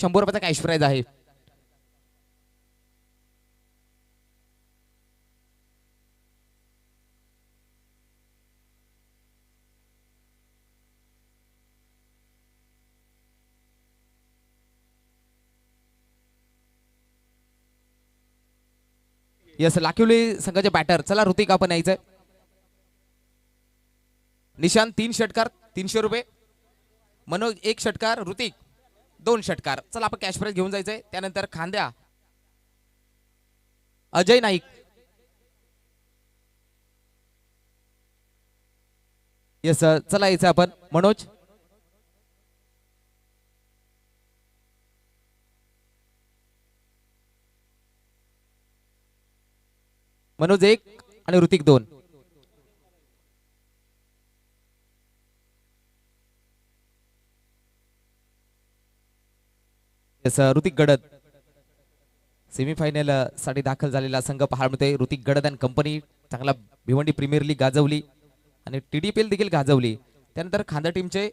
100 रुपयाचा cash prize आहे. Yes, Lakhivali संघाचे बॅटर. चला ऋतिक आपण यायचंय. निशांत 3 षटकार 300 रुपये. मनोज 1 षटकार. ऋतिक 2 षटकार. चला आपण कॅश प्राइज घेऊन जायचंय. त्यानंतर खांद्या अजय नाईक. यस, चला यायचं आपण. मनोज मनोज 1 आणि ऋतिक 2. ऋतिक गडद सेमीफायनल साठी दाखल झालेला संघ पाहायला मिळतोय. ऋतिक गडद अँड कंपनी चांगला भिवंडी प्रीमियर लीग गाजवली आणि TDPL देखील गाजवली. त्यानंतर खांदा टीमचे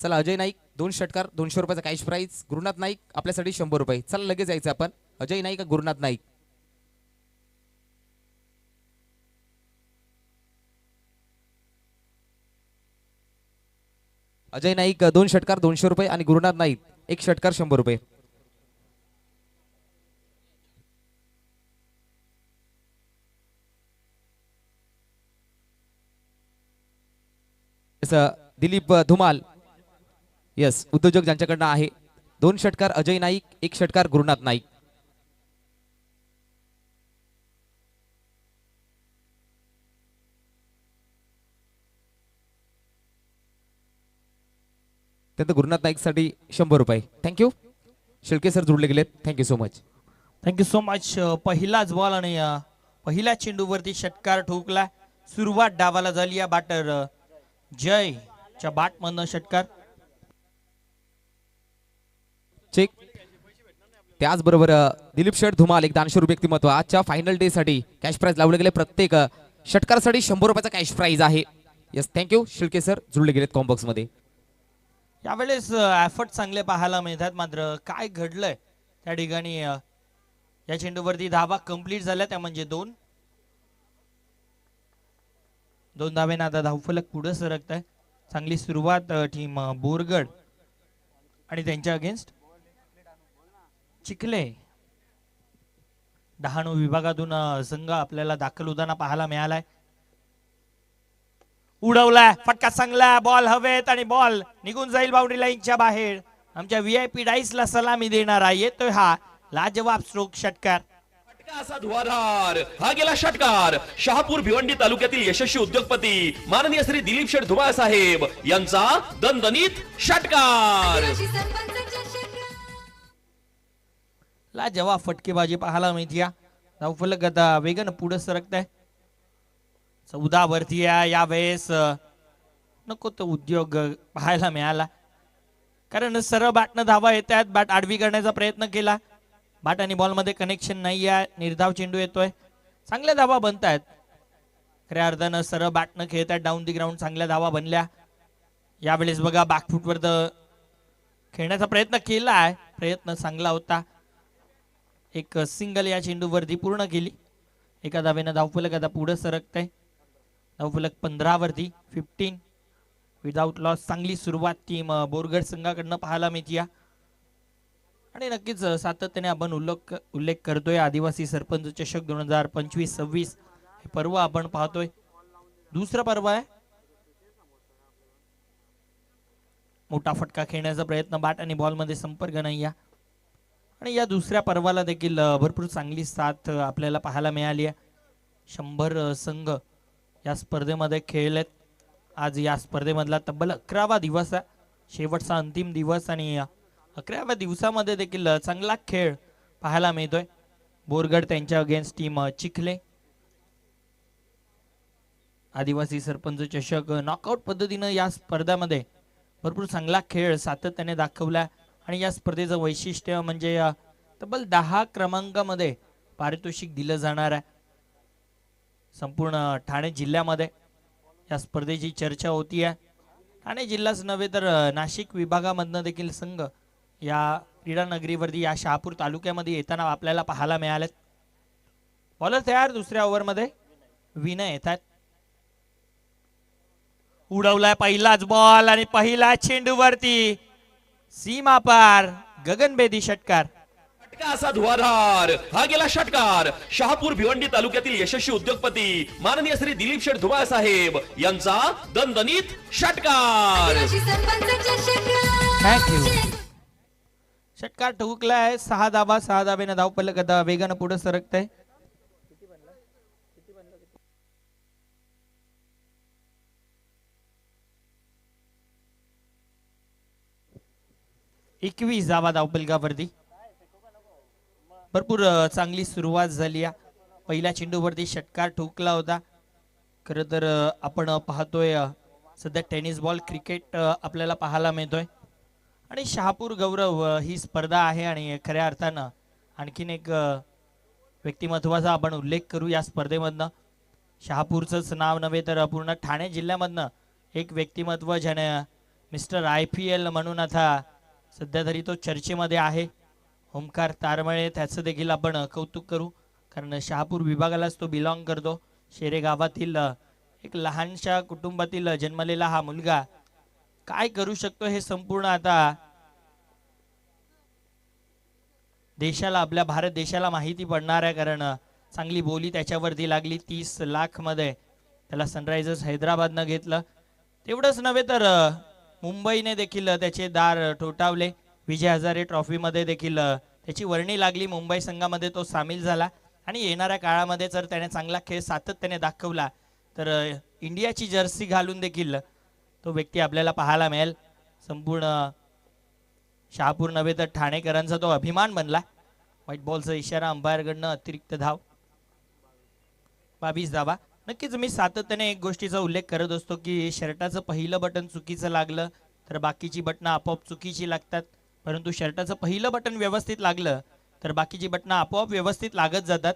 चला अजय नाईक 2 षटकार 200 रुपयाचा कॅश प्राइज. गुरुनाथ नाईक आपल्यासाठी 100 रुपये. चला लगेच जायचं आपण. अजय नाईक गुरुनाथ नाईक. अजय नाईक 2 षटकार 200 रुपये आणि गुरुनाथ नाईक 1 षटकार 100 रुपये. दिलीप धुमाल. यस, उद्योजक ज्यांच्याकडनं आहे. 2 षटकार अजय नाईक 1 षटकार गुरुनाथ नाईक. त्यानंतर गुरुनाथ नाईक साठी 100 रुपये. थँक्यू. शिळके सर जोडले गेलेत. Thank you so much. Thank you so much. पहिलाच बॉल आणि पहिल्या चेंडूवरती षटकार ठोकला. सुरुवात डावाला झाली या बॅटर जयच्या बॅट मधनं षटकार. चेक. त्याचबरोबर दिलीप शेठ धुमाल एक 200 रुपये व्यक्तिमत्व आजच्या फायनल डे साठी कॅश प्राइज लावले गेले. प्रत्येक षटकारासाठी 100 रुपयाचा कॅश प्राइज आहे. Yes, thank you. शिळके सर जुळले गेलेत कॉम्बॉक्स मध्ये. यावेळेस एफर्ट चांगले पाहायला मिळतात. मात्र काय घडलंय त्या ठिकाणी या चेंडूवरती धावा कंप्लीट झाल्या त्या म्हणजे 2 धावेनं आता धावफलक पुढे सरकत आहे. चांगली सुरुवात टीम बोरगड आणि त्यांच्या अगेन्स्ट चिखले. डहाणू विभागातून संघ आपल्याला दाखल होताना पाहायला मिळालाय. उडवलाय फटका चांगला. बॉल हवेत आणि बॉल निघून जाईल बाउंड्री लाईनच्या बाहेर. आमच्या VIP डाईसला सलामी देणारा येतोय हा लाजवाब स्ट्रोक षटकार. असा धुवाधार हा गेला षटकार. शहापूर भिवंडी तालुक्यातील यशस्वी उद्योगपती माननीय श्री दिलीप शेठ धुमाळ साहेब यांचा दणदणीत षटकार. लाजवाब फटकेबाजी पाहायला मिळते. धावफलक आता वेगानं पुढे सरकत आहे. 14 वरती आहे. यावेळेस नको तो उद्योग पाहायला मिळाला कारण सरळ बॅटनं धावा येतात. बॅट आडवी करण्याचा प्रयत्न केला. बॅट आणि बॉल मध्ये कनेक्शन नाही आहे. निर्धाव चेंडू येतोय. चांगल्या धावा बनतायत. खऱ्या अर्थानं सरळ बॅटनं खेळतात डाऊन दी ग्राउंड. चांगल्या धावा बनल्या. यावेळेस बघा बॅकफुटवर खेळण्याचा प्रयत्न केला आहे. प्रयत्न चांगला होता. एक सिंगल या चेंडूवरती पूर्ण केली. एका धावेनं धावफलक आता पुढे सरकतंय. धावफलक 15 वरती 15 विदाउट लॉस. चांगली सुरुवात टीम बोरगड संघाकडनं पाहायला मिळते. आणि नक्कीच सातत्याने आपण उल्लेख करतोय आदिवासी सरपंच चषक 2025-26 हे पर्व आपण पाहतोय. दुसरं पर्व आहे. मोठा फटका खेळण्याचा प्रयत्न. बॅट आणि बॉल मध्ये संपर्क नाही आहे. आणि या दुसऱ्या पर्वाला देखील भरपूर चांगली साथ आपल्याला पाहायला मिळाली आहे. 100 संघ या स्पर्धेमध्ये खेळलेत. आज या स्पर्धेमधला तब्बल 11वा दिवस आहे. शेवटचा अंतिम दिवस आणि 11व्या दिवसामध्ये देखील चांगला खेळ पाहायला मिळतोय. बोरगड त्यांच्या अगेन्स्ट टीम चिखले. आदिवासी सरपंच चषक नॉकआउट पद्धतीनं या स्पर्धेमध्ये भरपूर चांगला खेळ सातत्याने दाखवला. आणि या स्पर्धेचं वैशिष्ट्य म्हणजे तब्बल 10 क्रमांकामध्ये पारितोषिक दिलं जाणार आहे. संपूर्ण ठाणे जिल्ह्यामध्ये या स्पर्धेची चर्चा होती आहे. ठाणे जिल्हाच नव्हे तर नाशिक विभागामधनं देखील संघ या क्रीडा नगरीवरती या शहापूर तालुक्यामध्ये येताना आपल्याला पाहायला मिळालेत. बॉलर तयार दुसऱ्या ओव्हरमध्ये विनय येतात. उडवलाय पहिलाच बॉल आणि पहिला चेंडूवरती सीमा पार गगनभेदी षटकार. षटका असा धुवाधार हा गेला षटकार. शहापूर भिवंडी तालुक्यातील यशस्वी उद्योगपती माननीय श्री दिलीप शेठ धुमाळ साहेब यांचा दणदणीत षटकार. थँक्यू. षटकार ठोकलाय. 6 धाबा 6 धाब्याने धावपल्ल गदा वेगानं पुढे सरकतंय. एकवीस धावा धावपलकावरती. भरपूर चांगली सुरुवात झाली. पहिल्या चेंडूवरती षटकार ठोकला होता. खरं तर आपण पाहतोय सध्या टेनिस बॉल क्रिकेट आपल्याला पाहायला मिळतोय आणि शहापूर गौरव ही स्पर्धा आहे आणि खऱ्या अर्थानं आणखीन एक व्यक्तिमत्वाचा आपण उल्लेख करू या स्पर्धेमधनं. शहापूरचंच नाव नव्हे तर पूर्ण ठाणे जिल्ह्यामधनं एक व्यक्तिमत्व ज्याने मिस्टर IPL म्हणून आता सध्या तरी तो चर्चेमध्ये आहे. ओमकार तारमळे त्याचं देखील आपण कौतुक करू कारण शहापूर विभागालाच तो बिलॉंग करतो. शेरे गावातील एक लहानशा कुटुंबातील जन्मलेला हा मुलगा काय करू शकतो हे संपूर्ण आता देशाला आपल्या भारत देशाला माहिती पडणार आहे. कारण चांगली बोली त्याच्यावरती लागली. 30 लाख मध्ये त्याला सनरायझर्स हैदराबादनं घेतलं. तेवढंच नव्हे तर मुंबईने देखील त्याचे दार ठोठावले. विजय हजारे ट्रॉफीमध्ये देखील त्याची वर्णी लागली. मुंबई संघामध्ये तो सामील झाला आणि येणाऱ्या काळामध्ये जर त्याने चांगला खेळ सातत्याने दाखवला तर इंडियाची जर्सी घालून देखील तो व्यक्ती आपल्याला पाहायला मिळेल. संपूर्ण शहापूर नव्हे तर ठाणेकरांचा तो अभिमान बनला. व्हाईट बॉलचा इशारा अंपायरकडनं अतिरिक्त धाव. 22 धावा. नक्कीच मी सातत्याने एक गोष्टीचा उल्लेख करत असतो की शर्टाचं पहिलं बटन चुकीचं लागलं तर बाकीची बटणं आपोआप चुकीची लागतात. परंतु शर्टाचं पहिलं बटन व्यवस्थित लागलं तर बाकीची बटणं आपोआप व्यवस्थित लागत जातात.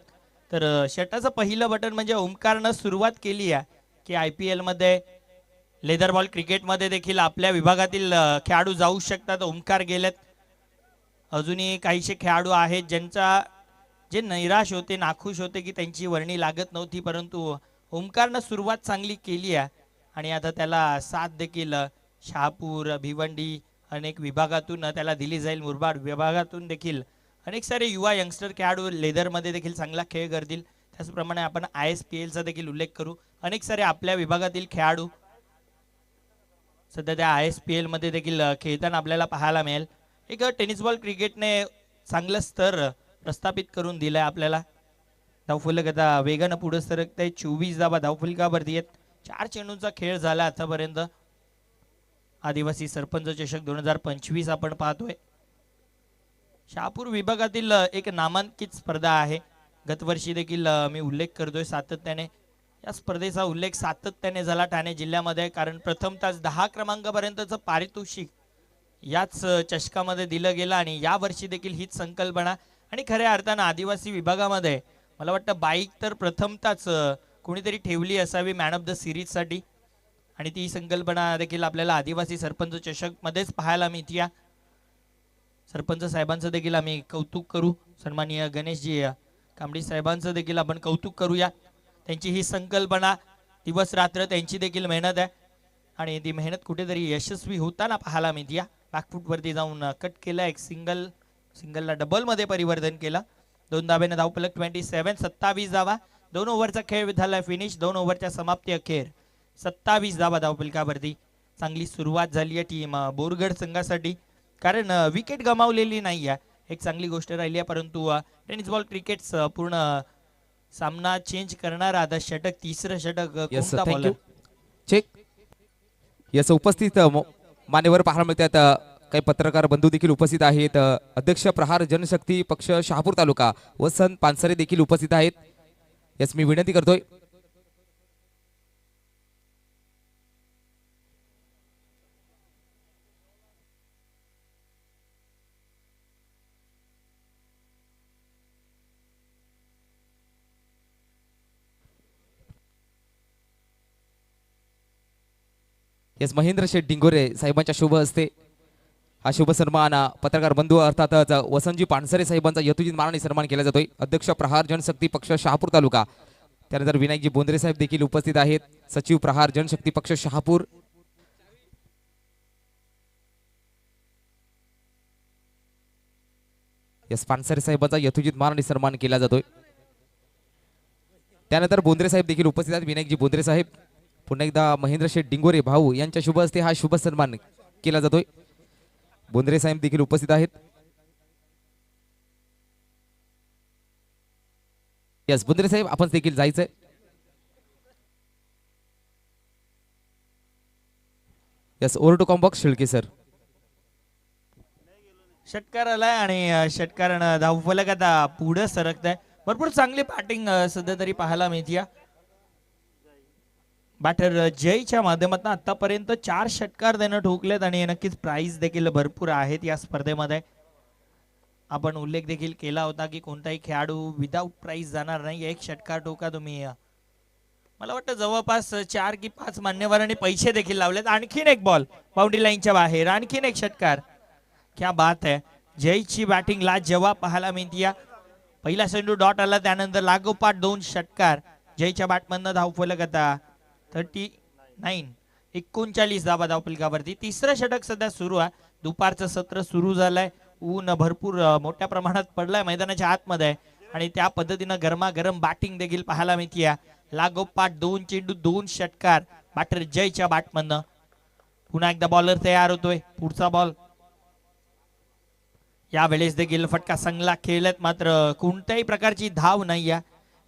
तर शर्टाचं पहिलं बटन म्हणजे ओमकारनं सुरुवात केली आहे की IPL मध्ये लेदर बॉल क्रिकेटमध्ये देखील आपल्या विभागातील खेळाडू जाऊ शकतात. ओमकार गेलेत. अजूनही काहीशे खेळाडू आहेत ज्यांचा जे नैराश होते नाखुश होते की त्यांची वर्णी लागत नव्हती. परंतु ओमकारनं सुरुवात चांगली केली आहे आणि आता त्याला साथ देखील शहापूर भिवंडी अनेक विभागातून त्याला दिली जाईल. मुरबाड विभागातून देखील अनेक सारे युवा यंगस्टर खेळाडू लेदरमध्ये देखील चांगला खेळ करतील. त्याचप्रमाणे आपण ISPLचा देखील उल्लेख करू. अनेक सारे आपल्या विभागातील खेळाडू सध्या त्या ISPL मध्ये देखील खेळताना आपल्याला पाहायला मिळेल. एक टेनिस बॉल क्रिकेटने चांगलं स्तर प्रस्थापित करून दिलाय आपल्याला. धावफलक आता वेगानं पुढे सरकत आहे. 24 धावा धावफलकावरती आहेत. 4 चेंडूंचा खेळ झाला आतापर्यंत. आदिवासी सरपंच चषक 2025 आपण पाहतोय. शहापूर विभागातील एक नामांकित स्पर्धा आहे. गतवर्षी देखील मी उल्लेख करतोय सातत्याने. या स्पर्धेचा उल्लेख सातत्याने झाला ठाणे जिल्ह्यामध्ये कारण प्रथमतः 10 क्रमांकापर्यंतचं पारितोषिक याच चषकामध्ये दिलं गेलं आणि या वर्षी देखील हीच संकल्पना. आणि खऱ्या अर्थानं आदिवासी विभागामध्ये मला वाटतं बाईक तर प्रथमतःच कोणीतरी ठेवली असावी मॅन ऑफ द सिरीजसाठी आणि ती संकल्पना देखील आपल्याला आदिवासी सरपंच चषक मध्येच पाहायला मिळते. सरपंच साहेबांचं देखील आम्ही कौतुक करू. सन्माननीय गणेशजी कांबडी साहेबांचं देखील आपण कौतुक करूया. त्यांची ही संकल्पना दिवस रात्र त्यांची देखील मेहनत आहे आणि ती मेहनत कुठेतरी यशस्वी होताना पाहायला मिळते. बॅकफूटवरती जाऊन कट केला. एक सिंगलला डबलमध्ये परिवर्तन केलं. 2 धाब्याने धावफलक 27. 27 धावा. 2 ओव्हरचा खेळ झाला फिनिश. 2 ओव्हरच्या समाप्ती अखेर 27 धावा धावफलकावरती. चांगली सुरुवात झाली आहे टीम बोरगड संघासाठी कारण विकेट गमावलेली नाही आहे. एक चांगली गोष्ट राहिली आहे. परंतु टेनिस बॉल क्रिकेट पूर्ण सामना चेंज करणारा आता षटक तिसरं षटक कोणता बॉलर चेक. याच उपस्थित मान्यवर पाहायला मिळतात. काही पत्रकार बंधू देखील उपस्थित आहेत. अध्यक्ष प्रहार जनशक्ती पक्ष शहापूर तालुका वसंत पानसरे देखील उपस्थित आहेत. याच मी विनंती करतोय. महेंद्र शेठ डिंगोरे साहेबांच्या शुभ हस्ते हा शुभ सन्मान पत्रकार बंधू अर्थातच वसंतजी पानसरे साहेबांचा यथोचित मानाने सन्मान केला जातोय. अध्यक्ष प्रहार जनशक्ती पक्ष शहापूर तालुका, त्यानंतर विनायकजी बोंद्रे साहेब देखील उपस्थित आहेत. सचिव प्रहार जनशक्ती पक्ष शहापूर. यस, पानसरे साहेबांचा यथोचित मानाने सन्मान केला जातोय. त्यानंतर बोंद्रे साहेब देखील उपस्थित आहेत. विनायकजी बोंद्रे साहेब, पुन्हा एकदा महेंद्र शेठ डिंगोरे भाऊ यांच्या शुभ हस्ते हा शुभ सन्मान केला जातोय. बोंद्रे साहेब देखील उपस्थित आहेत. यस बोंद्रे साहेब, आपण देखील जायचंय. Yes, over to combox Shilke sir. षटकार आलाय आणि षटकारानं धावफलक आता पुढे सरकत आहे. भरपूर चांगली बॅटिंग सध्या तरी पाहायला मिळते. बॅटर जयच्या माध्यमातून आतापर्यंत 4 षटकार त्यानं ठोकलेत आणि नक्कीच प्राइज देखील भरपूर आहेत या स्पर्धेमध्ये. आपण उल्लेख देखील केला होता की कोणताही खेळाडू विदाऊट प्राइज जाणार नाही. 1 षटकार ठोका तुम्ही. मला वाटतं जवळपास 4 की 5 मान्यवरांनी पैसे देखील लावलेत. आणखीन एक बॉल बाउंड्री लाईनच्या बाहेर, आणखीन एक षटकार. क्या बात है, जयची बॅटिंग लाजवाब पाहायला मिळते. पहिला चेंडू डॉट आला, त्यानंतर लागोपाठ 2 षटकार. जयच्या बॅटमधनं धावफलक आता 39 धावा धावफलकावरती. तिसरं षटक सध्या सुरू आहे. दुपारचं सत्र सुरू झालंय. ऊन भरपूर मोठ्या प्रमाणात पडलाय मैदानाच्या आतमध्ये आणि त्या पद्धतीनं गरमागरम बॅटिंग देखील पाहायला मिळते. लागोपाठ 2 चेंडू 2 षटकार बॅटर जयच्या बॅटमधनं. पुन्हा एकदा बॉलर तयार होतोय. पुढचा बॉल. यावेळेस देखील फटका चांगला खेळत, मात्र कोणत्याही प्रकारची धाव नाही आहे.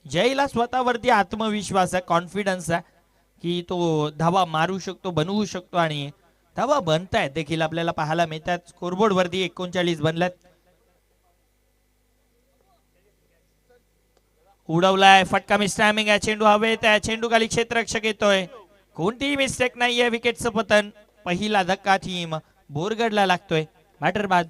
जयला स्वतःवरती आत्मविश्वास आहे, कॉन्फिडन्स आहे की तो धावा मारू शकतो, बनवू शकतो आणि धावा बनतायत देखील आपल्याला पाहायला मिळतात. स्कोरबोर्ड वरती 39 बनल्यात. उडवलाय फटका, मिसटायमिंग आहे. चेंडू हवेत आहे, चेंडू खाली क्षेत्ररक्षक येतोय. कोणतीही मिस्टेक नाहीये. विकेटचं पतन. पहिला धक्का टीम बोरगडला लागतोय. बॅटर बाद.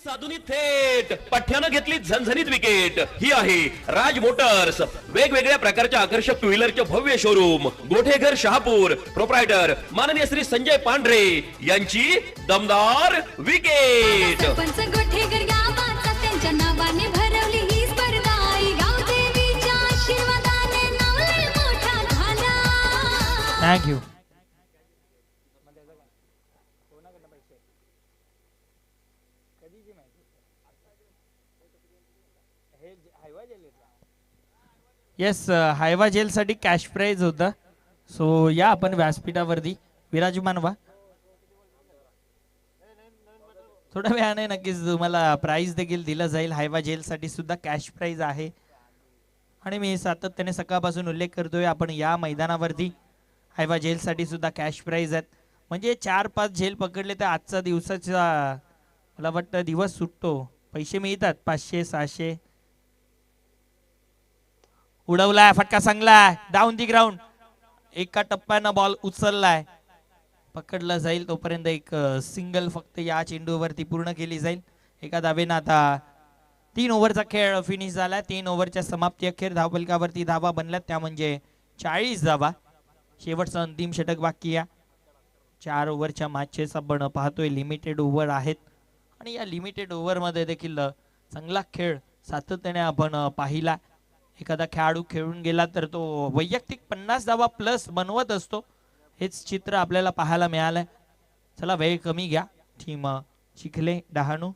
साधुनी थेट पठ्यानं घेतली झणझणीत विकेट. ही आहे राज मोटर्स, वेगवेगळ्या प्रकारच्या आकर्षक टू व्हीलरचे भव्य शोरूम, गोठेघर शहापूर. प्रोप्रायटर माननीय श्री संजय पांढरे यांची दमदार विकेट. सरपंच गोठेकर गावाचा त्यांच्या नावाने भरवली ही स्पर्धा. गावदेवीच्या आशीर्वादाने नाव लय मोठा झाला. थँक्यू. येस, हायवा जेल साठी कॅश प्राइज होता. सो या आपण व्यासपीठावरती विराजमान व्हा. थोड्या वेळाने नक्कीच तुम्हाला प्राइज देखील दिला जाईल. हायवा जेल साठी सुद्धा कॅश प्राइज आहे आणि मी सातत्याने सकाळपासून उल्लेख करतोय आपण या मैदानावरती हायवा जेल साठी सुद्धा कॅश प्राइज आहेत. म्हणजे 4-5 झेल पकडले तर आजचा दिवसाचा मला वाटतं दिवस सुटतो. पैसे मिळतात 500-600. उडवलाय फटका चांगला, डाऊन दी ग्राउंड. एका टप्प्यानं बॉल उचललाय, पकडला जाईल तोपर्यंत एक सिंगल फक्त या चेंडूवरती पूर्ण केली जाईल. एका धावेनं आता 3 ओव्हरचा खेळ फिनिश झाला. 3 ओव्हरच्या समाप्ती अखेर धावफलकावरती धावा बनल्यात, त्या म्हणजे 40 धावा. शेवटचं अंतिम षटक बाकी आहे. 4 ओव्हरच्या मॅचेस आपण पाहतोय, लिमिटेड ओव्हर आहेत आणि या लिमिटेड ओव्हर मध्ये देखील चांगला खेळ सातत्याने आपण पाहिला. एखादा खेळाडू खेळून गेला तर तो वैयक्तिक 50 धावा प्लस बनवत असतो. हेच चित्र आपल्याला पाहायला मिळालंय. चला वेळ कमी घ्या. टीम चिखले डहाणू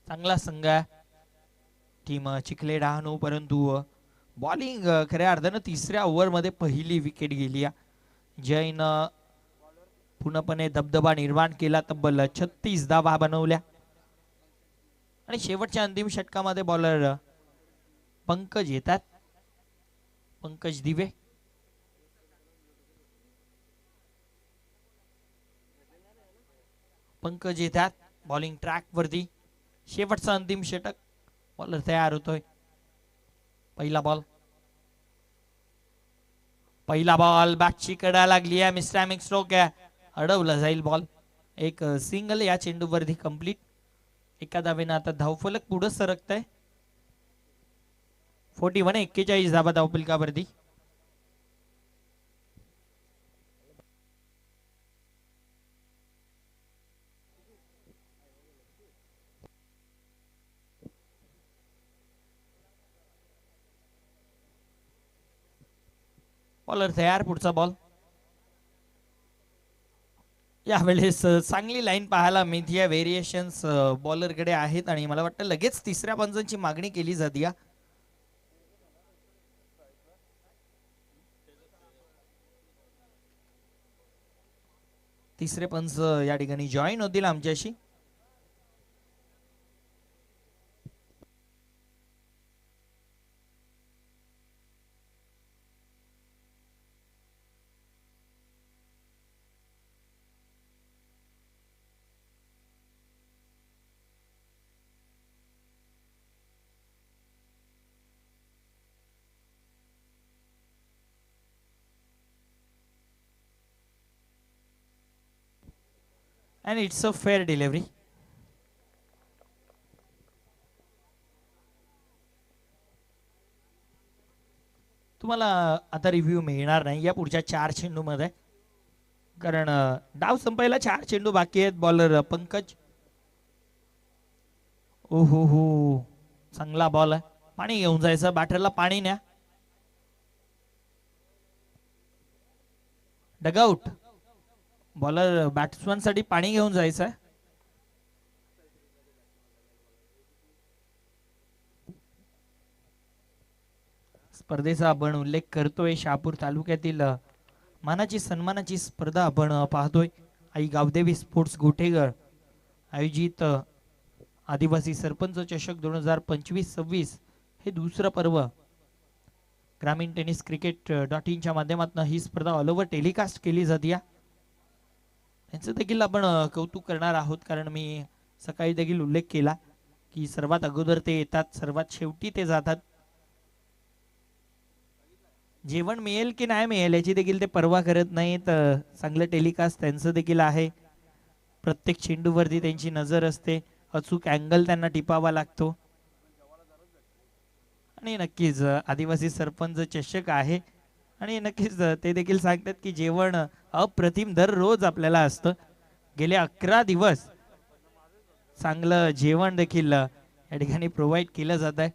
चांगला संघ आहे. टीम चिखले डहाणू, परंतु बॉलिंग खऱ्या अर्थानं 3ऱ्या ओव्हर मध्ये पहिली विकेट गेली. जयनं पूर्णपणे दबदबा निर्माण केला. तब्बल 36 धावा बनवल्या आणि शेवटच्या अंतिम षटकामध्ये बॉलर पंकज येतात. पंकज दिवे. पंकज येतात बॉलिंग ट्रॅक वरती. शेवटचं अंतिम षटक. बॉलर तयार होतोय. पहिला बॉल बॅटची कडा लागली आहे. मिस्टॅमिक स्ट्रोक आहे, अडवला जाईल बॉल. एक सिंगल या चेंडूवरती कंप्लीट. एका धावेनं आता धावफलक पुढे सरकतंय. 41 धावा धावफलकावरती. बॉलर तयार, पुढचा बॉल. यावेळेस चांगली लाईन पाहायला मिळते. या व्हेरिएशन्स बॉलरकडे आहेत आणि मला वाटतं लगेच तिसऱ्या पंचांची मागणी केली जाते. तिसरे पंच या ठिकाणी जॉईन होतील आमच्याशी. And it's a fair delivery. तुम्हाला आता रिव्ह्यू मिळणार नाही या पुढच्या 4 चेंडूमध्ये, कारण डाव संपायला 4 चेंडू बाकी आहेत. बॉलर पंकज. ओ हो, चांगला बॉल आहे. पाणी घेऊन जायचं, बॅटरला पाणी न्या. डगआउट. बॉलर बॅट्समन साठी पाणी घेऊन जायचं आहे. स्पर्धेचा आपण उल्लेख करतोय. शहापूर तालुक्यातील मानाची सन्मानाची स्पर्धा आपण पाहतोय. आई गावदेवी स्पोर्ट्स गोठेघर आयोजित आदिवासी सरपंच चषक 2025-26 हे दुसरं पर्व. ग्रामीण टेनिस क्रिकेट .in च्या माध्यमातून ही स्पर्धा ऑल ओव्हर टेलिकास्ट केली जाते. यांचं देखील आपण कौतुक करणार आहोत, कारण मी सकाळी देखील उल्लेख केला की सर्वात अगोदर ते येतात, सर्वात शेवटी ते जातात. जेवण मिळेल की नाही मिळेल याची देखील ते पर्वा करत नाहीत. चांगलं टेलिकास्ट त्यांचं देखील आहे. प्रत्येक चेंडूवरती त्यांची नजर असते. अचूक अँगल त्यांना टिपावा लागतो. आणि नक्कीच आदिवासी सरपंच चषक आहे आणि नक्कीच ते देखील सांगतात की जेवण अप्रतिम दररोज आपल्याला असतं. गेले 11 दिवस चांगलं जेवण देखील या ठिकाणी प्रोव्हाइड केलं जात आहे.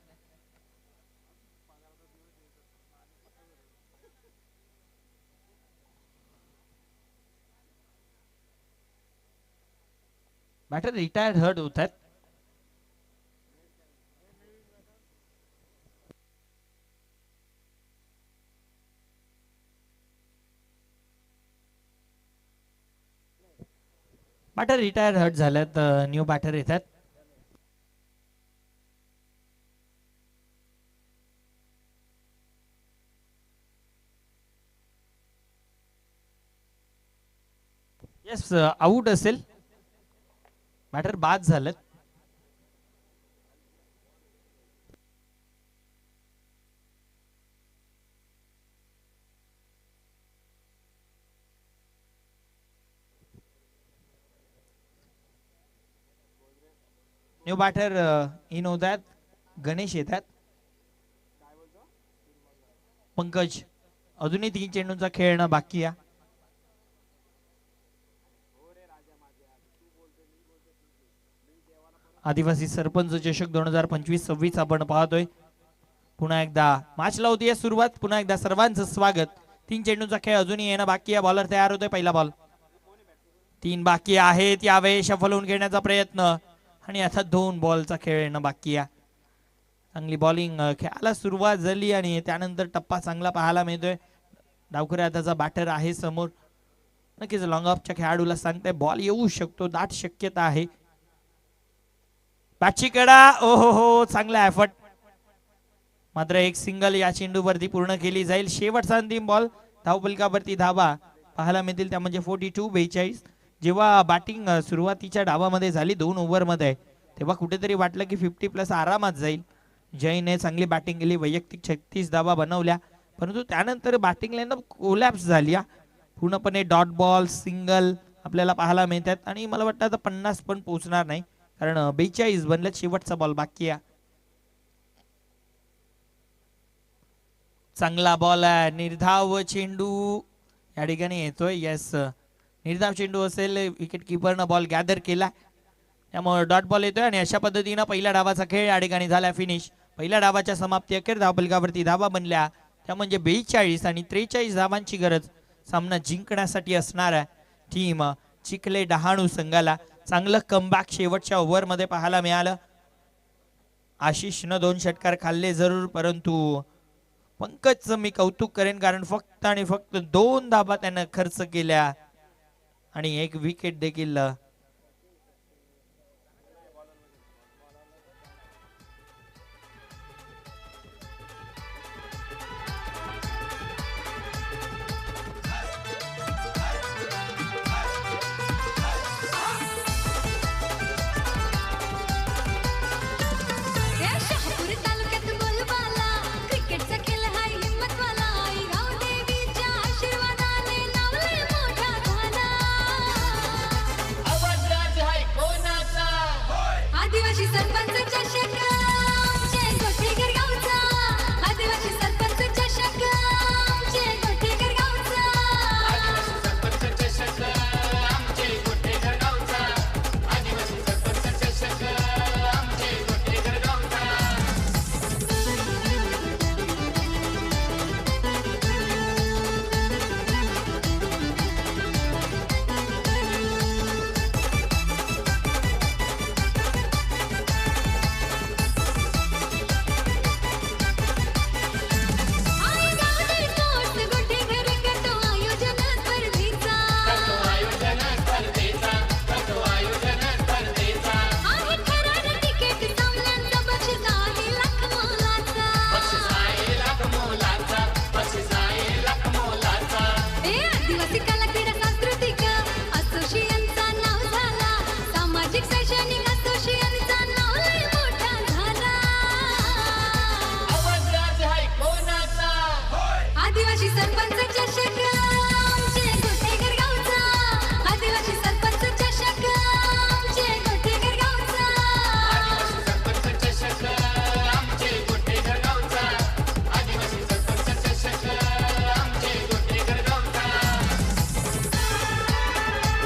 बॅटर रिटायर्ड हर्ट होत आहेत. बॅटर रिटायर हर्ट झाल्यात. न्यू बॅटर येतात. येस, आउट असेल. बॅटर बाद झालेत. न्यू बॅटर इन होतात. गणेश येतात. पंकज. अजूनही 3 चेंडूंचा खेळणं बाकी आहे. आदिवासी सरपंच चषक 2025-26 आपण पाहतोय. पुन्हा एकदा मॅचला होतीये सुरुवात. पुन्हा एकदा सर्वांचं स्वागत. 3 चेंडूंचा खेळ अजूनही येणं बाकी आहे. बॉलर तयार होतोय. पहिला बॉल. 3 बाकी आहेत. यावेळी शफल होऊन घेण्याचा प्रयत्न आणि आता 2 बॉलचा खेळ येणं बाकी आहे. चांगली बॉलिंग खेळायला सुरुवात झाली आणि त्यानंतर टप्पा चांगला पाहायला मिळतोय. डावखरे हाताचा बॅटर आहे समोर. नक्कीच लॉंग ऑफच्या खेळाडूला सांगताय बॉल येऊ शकतो, दाट शक्यता आहे. बॅटची कडा. ओ हो, चांगला एफर्ट. मात्र एक सिंगल या चेंडूवरती पूर्ण केली जाईल. शेवटचा अंतिम बॉल. धावफलकावरती धावा पाहायला मिळतील त्या म्हणजे 42-42. जेव्हा बॅटिंग सुरुवातीच्या डावामध्ये झाली 2 ओव्हरमध्ये, तेव्हा कुठेतरी वाटलं की 50+ आरामात जाईल. जयने चांगली बॅटिंग केली. वैयक्तिक 36 धावा बनवल्या, परंतु त्यानंतर बॅटिंग लाईनअप कोलॅप्स झाली. पूर्णपणे डॉट बॉल, सिंगल आपल्याला पाहायला मिळतात आणि मला वाटतं आता 50 पण पोहोचणार नाही, कारण 42 बनलेत. शेवटचा बॉल बाकी आहे. चांगला बॉल आहे. निर्धाव चेंडू या ठिकाणी येतोय. येस, निर्धाव चेंडू असेल. विकेट किपरनं बॉल गॅदर केला, त्यामुळे डॉट बॉल येतोय आणि अशा पद्धतीनं पहिल्या डावाचा खेळ या ठिकाणी झाला फिनिश. पहिल्या डावाच्या समाप्ती अखेर धावफलकावरती धावा बनल्या त्या म्हणजे 42 आणि 43 धावांची गरज सामना जिंकण्यासाठी असणाऱ्या टीम चिखले डहाणू संघाला. चांगलं कमबॅक शेवटच्या ओव्हरमध्ये पाहायला मिळालं. आशिषनं 2 षटकार खाल्ले जरूर, परंतु पंकजचं मी कौतुक करेन, कारण फक्त आणि फक्त 2 धाबा त्यानं खर्च केल्या आणि 1 विकेट देखील या शहापूर तालुक्यात बोलबाला क्रिकेटचा खेळ हाय हिम्मतवाला आई गाव देवीच्या आशीर्वादाने नावलंय मोठा झाला. आदिवासी सरपंच चषक आमचे गोठेकर गावचा. आदिवासी सरपंच चषक आमचे गोठेकर गावचा. आई गावदे स्पोर्ट्स गोठेकर करतो आयोजन स्पर्धेचा. आहे ठरार तिकीट सामन्यांचा बक्षीस आहे लाख मोलाचा. ए आदिवासी कला क्रीडा सांस्कृतिक असोसिएशनचा नाव झाला. सामाजिक शैक्षणिक असोसिएशनचा नाव लय मोठा झाला. आदिवासी सरपंच चषक आमचे गोठेकर गावचा. आदिवासी सरपंच चषक आमचे गोठेकर गावचा.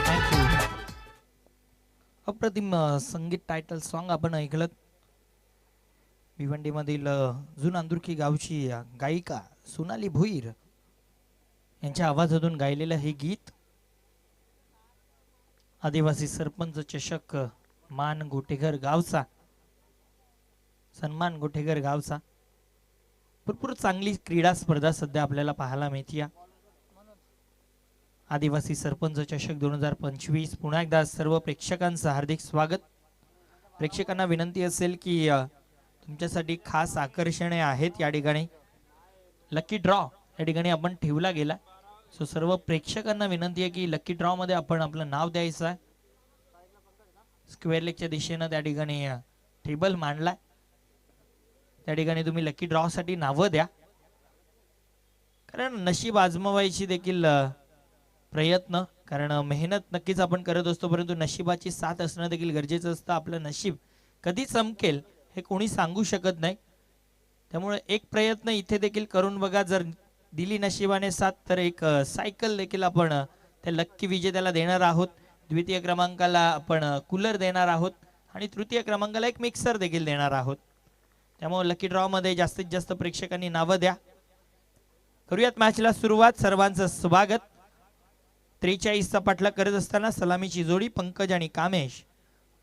थँक्यू. अप्रतिम संगीत टायटल सॉन्ग आपण ऐकलं. भिवंडीमधील जुन अंदुरकी गावची गायिका सोनाली भोईर यांच्या आवाजातून गायलेलं हे गीत. आदिवासी सरपंच चषक मान गोटेघर गावचा, सन्मान गोटेघर गावचा. भरपूर चांगली क्रीडा स्पर्धा सध्या आपल्याला पाहायला मिळते. आदिवासी सरपंच चषक 2025 पुन्हा एकदा सर्व प्रेक्षकांचं हार्दिक स्वागत. प्रेक्षकांना विनंती असेल की तुमच्यासाठी खास आकर्षणे आहेत या ठिकाणी. लकी ड्रॉ या ठिकाणी आपण ठेवला गेला. सो सर्व प्रेक्षकांना विनंती आहे की लकी ड्रॉ मध्ये आपण आपलं नाव द्यायचं आहे. स्क्वेअर लेगच्या दिशेनं त्या ठिकाणी टेबल मांडलाय. त्या ठिकाणी तुम्ही लकी ड्रॉ साठी नावं द्या, कारण नशीब आजमावायची देखील प्रयत्न, कारण मेहनत नक्कीच आपण करत असतो, परंतु नशिबाची साथ असणं देखील गरजेचं असतं. आपलं नशीब कधी चमकेल हे कोणी सांगू शकत नाही. त्यामुळे एक प्रयत्न इथे देखील करून बघा. जर दिली नशिबाने साथ तर एक सायकल देखील आपण त्या लक्की विजेत्याला देणार आहोत. द्वितीय क्रमांकाला आपण कूलर देणार आहोत आणि तृतीय क्रमांकाला एक मिक्सर देखील देणार आहोत. त्यामुळे लकी ड्रॉ मध्ये जास्तीत जास्त प्रेक्षकांनी नावं द्या. करूयात मॅचला सुरुवात. सर्वांचं स्वागत. 43चा पाठलाग करत असताना सलामीची जोडी पंकज आणि कामेश.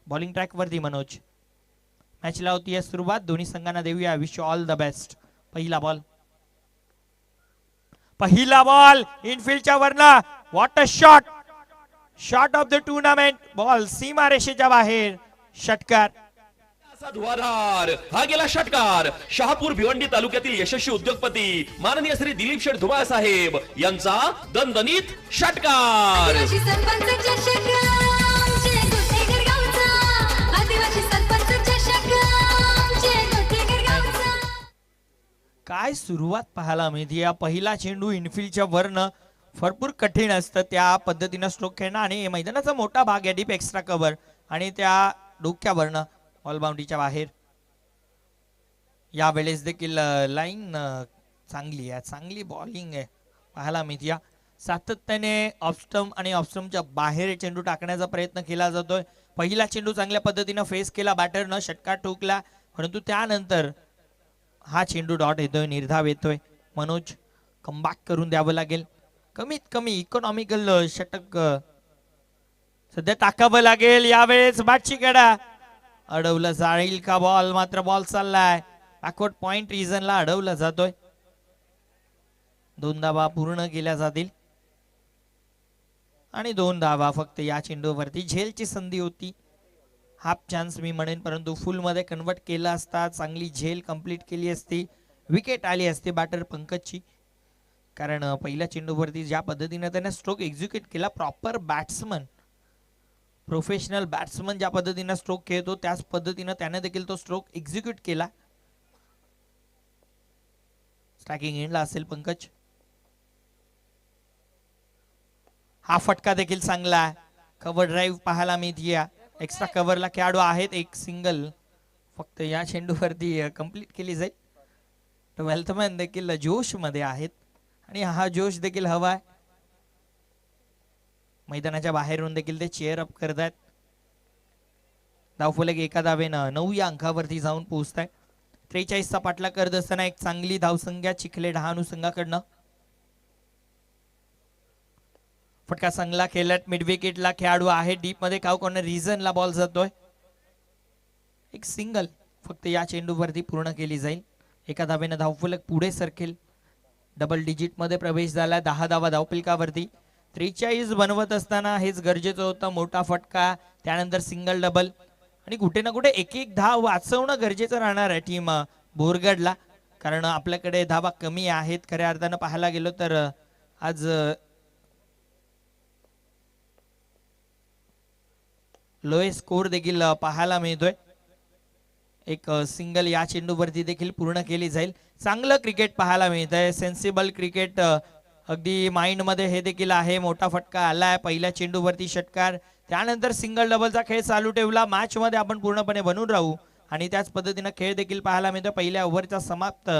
बॉलिंग ट्रॅक वरती मनोज. मॅचला होती सुरुवात. दोन्ही संघांना देऊया विश ऑल द बेस्ट. पहिला बॉल इनफिल्डच्या वरना. What a shot of the tournament. Ball सीमा रेषेच्या बाहेर. षटकार. असा धुवाधार हा गेला षटकार. शहापूर भिवंडी तालुक्यातील यशस्वी उद्योगपती माननीय श्री दिलीप शेठ धुमाळ साहेब यांचा दणदणीत षटकार. आदिवासी सरपंच चषक आमचे गोठेकर गावचा. आदिवासी सरपंच चषक आमचे गोठेकर गावचा. काय सुरुवात पाहायला मिळते. या पहिला चेंडू इनफिल्डच्या वरनं भरपूर कठीण असतं त्या पद्धतीनं स्ट्रोक खेळणं, आणि मैदानाचा मोठा भाग आहे डीप एक्स्ट्रा कव्हर, आणि त्या डोक्यावरनं ऑल बाउंड्रीच्या बाहेर. या वेळेस देखील लाईन चांगली आहे, चांगली बॉलिंग आहे पाहायला मिळते. सातत्याने ऑफस्टम आणि ऑफस्टमच्या बाहेर चेंडू टाकण्याचा प्रयत्न केला जातोय. पहिला चेंडू चांगल्या पद्धतीनं फेस केला बॅटरनं, षटकार ठोकला, परंतु त्यानंतर हा चेंडू डॉट येतोय, निर्धाव येतोय. मनोज कमबॅक करून द्यावं लागेल. कमीत कमी इकॉनॉमिकल षटक सध्या टाकावं लागेल. यावेळेस बाटची कडा अडवलं जाईल का बॉल, मात्र बॉल चाललाय बॅकवर्ड पॉइंट रिजनला अडवलं जातोय. 2 धावा पूर्ण केल्या जातील आणि 2 धावा फक्त या चेंडूवरती. झेलची संधी होती, हाफ चान्स मी म्हणेन, परंतु फुल मध्ये कन्वर्ट केला असता चांगली झेल कंप्लीट केली असती, विकेट आली असती बॅटर पंकजची. कारण पहिल्या चेंडूवरती ज्या पद्धतीने त्याने स्ट्रोक एक्झिक्यूट केला, प्रॉपर बॅट्समन प्रोफेशनल बॅट्समन ज्या पद्धतीने स्ट्रोक खेळतो त्याच पद्धतीने त्याने देखील तो स्ट्रोक एक्झिक्यूट केला. स्ट्रायकिंग एंडला असेल पंकज. हा फटका देखील चांगला आहे. कव्हर ड्राईव्ह पाहायला मिळते. एक्स्ट्रा कव्हरला खेळाडू आहेत. एक सिंगल फक्त या चेंडूवरती कंप्लीट केली जाईल. 12th मॅन देखील जोश मध्ये आहेत आणि हा जोश देखील हवा आहे. मैदानाच्या बाहेरून देखील ते चेअर अप करतायत. धावफलक एका धावेनं 9 या अंकावरती जाऊन पोहोचताय. 43चा पाठलाग करत असताना एक चांगली धावसंख्या चिखले डहाणू संघाकडनं. फटका चांगला खेळलात. मिड विकेटला खेळाडू आहे. डीप मध्ये काव कॉर्नर रिजनला बॉल जातोय. एक सिंगल फक्त या चेंडूवरती पूर्ण केली जाईल. एका धावेनं धावफलक पुढे सरकेल. डबल डिजिट मध्ये प्रवेश झाला. 10 धावा धावफलकावरती. 43 बनवत असताना हेच गरजेचं होतं. मोठा फटका, त्यानंतर सिंगल डबल आणि कुठे ना कुठे एक एक धाव वाचवणं गरजेचं राहणार आहे टीम बोरगडला. कारण आपल्याकडे धावा कमी आहेत. खऱ्या अर्थानं पाहायला गेलो तर आज लोएस्ट स्कोर देखील पाहायला मिळतोय. एक सिंगल या चेंडूवरती देखील पूर्ण केली जाईल. चांगलं क्रिकेट पाहायला मिळत आहे. सेन्सिबल क्रिकेट अगदी माइंड मध्ये हे देखील आहे. मोठा फटका आलाय. पहिल्या चेंडूवरती षटकार, त्यानंतर सिंगल डबलचा खेळ चालू ठेवला. मॅच मध्ये आपण पूर्णपणे बनून राहू आणि त्याच पद्धतीने खेळ देखील पाहायला मिळतो. पहिल्या ओव्हरचा समाप्त.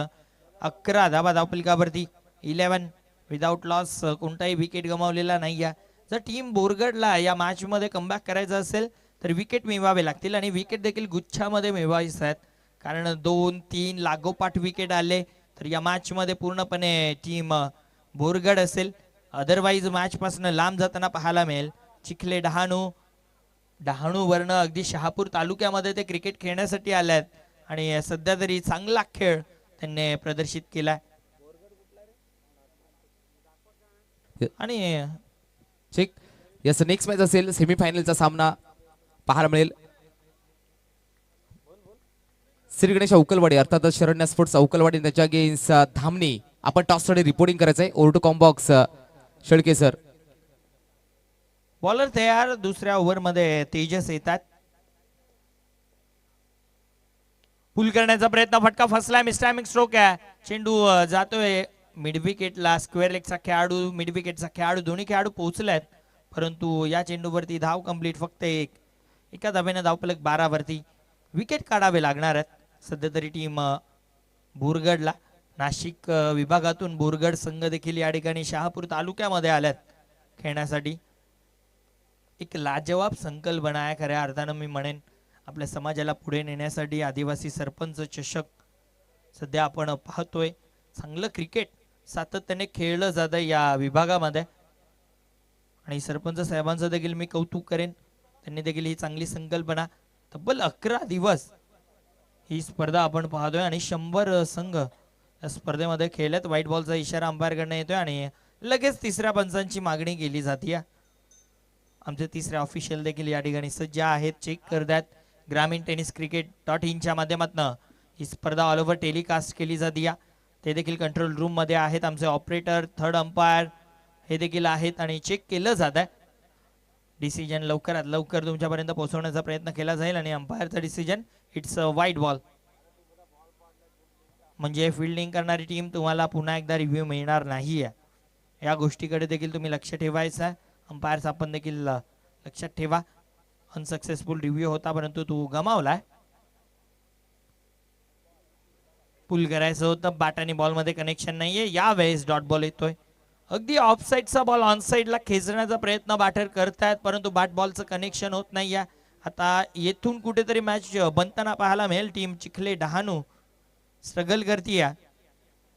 11 धावा धावफलकावरती. 11 विदाउट लॉस. कोणताही विकेट गमावलेला नाहीये. जर टीम बोरगडला या मॅच मध्ये कमबॅक करायचं असेल तर विकेट मिळवावे लागतील आणि विकेट देखील गुच्छामध्ये मिळवायचे आहेत. कारण 2-3 लागोपाठ विकेट आले तर या मॅच मध्ये पूर्णपणे टीम बोरगड असेल. अदरवाईज मॅच पासून लांब जाताना पाहायला मिळेल. चिखले डहाणू वर्ण अगदी शहापूर तालुक्यामध्ये ते क्रिकेट खेळण्यासाठी आल्यात आणि सध्या तरी चांगला खेळ त्यांनी प्रदर्शित केलाय. आणि चेक यस नेक्स्ट मॅच असेल सेमीफायनलचा सामना पाहायला मिळेल. श्री गणेश अवकलवाडी अर्थातच शरण्या स्पोर्ट्स अवकलवाडी त्याच्या अगेन्स्ट धामणी. आपण टॉस साठी रिपोर्टिंग करायचंय. ओव्हर टू कॉम्बॉक्स शेळके सर. बॉलर तयार. दुसऱ्या ओव्हर मध्ये तेजस येतात. पुल करण्याचा प्रयत्न. फटका फसलाय. मिसटायमिंग स्ट्रोक आहे. चेंडू जातोय मिड विकेटला. स्क्वेअर लेगचा खेळाडू, मिड विकेटचा खेळाडू, दोन्ही खेळाडू पोहोचलेत परंतु या चेंडूवरती धाव कंप्लीट फक्त एका धावेनं धावफलक 12 वरती. विकेट काढावे लागणार आहेत सध्या तरी टीम बोरगडला. नाशिक विभागातून बोरगड संघ देखील या ठिकाणी शहापूर तालुक्यामध्ये आल्यात खेळण्यासाठी. एक लाजवाब संकल्पना आहे खऱ्या अर्थानं मी म्हणेन. आपल्या समाजाला पुढे नेण्यासाठी आदिवासी सरपंच चषक सध्या आपण पाहतोय. चांगलं क्रिकेट सातत्याने खेळलं जातं या विभागामध्ये आणि सरपंच साहेबांचं देखील मी कौतुक करेन. त्यांनी देखील ही चांगली संकल्पना. तब्बल 11 दिवस ही स्पर्धा आपण पाहतोय आणि 100 संघ या स्पर्धेमध्ये खेळल्यात. व्हाईट बॉलचा इशारा अंपायर कडनं येतोय आणि लगेच तिसऱ्या पंचांची मागणी केली जाते. आमचे तिसरे ऑफिशियल देखील या ठिकाणी सज्ज आहेत. चेक करतात. ग्रामीण टेनिस क्रिकेट.in च्या माध्यमातून ही स्पर्धा ऑल ओव्हर टेलिकास्ट केली जाते. ते देखील कंट्रोल रूम मध्ये आहेत. आमचे ऑपरेटर, थर्ड अंपायर हे देखील आहेत आणि चेक केलं जात आहे. डिसिजन लवकरात लवकर तुमच्यापर्यंत पोहोचवण्याचा प्रयत्न केला जाईल आणि अंपायरचा decision it's a wide ball. म्हणजे फिल्डिंग करणारी टीम तुम्हाला पुन्हा एकदा रिव्ह्यू मिळणार नाहीये. या गोष्टीकडे देखील तुम्ही लक्ष ठेवायचं आहे. अंपायर्स आपण देखील लक्षात ठेवा. अनसक्सेसफुल रिव्ह्यू होता परंतु तू गमावलाय. पुल करायचं होतं. बॅट आणि बॉल मध्ये कनेक्शन नाहीये. या वेळेस डॉट बॉल येतोय. अगदी ऑफ साईडचा बॉल ऑन साईडला खेचण्याचा प्रयत्न बॅटर करतायत परंतु बॅट बॉलचं कनेक्शन होत नाहीये. आता येथून कुठेतरी मॅच बनताना पाहायला मिळेल. टीम चिखले डहाणू स्ट्रगल करतीये.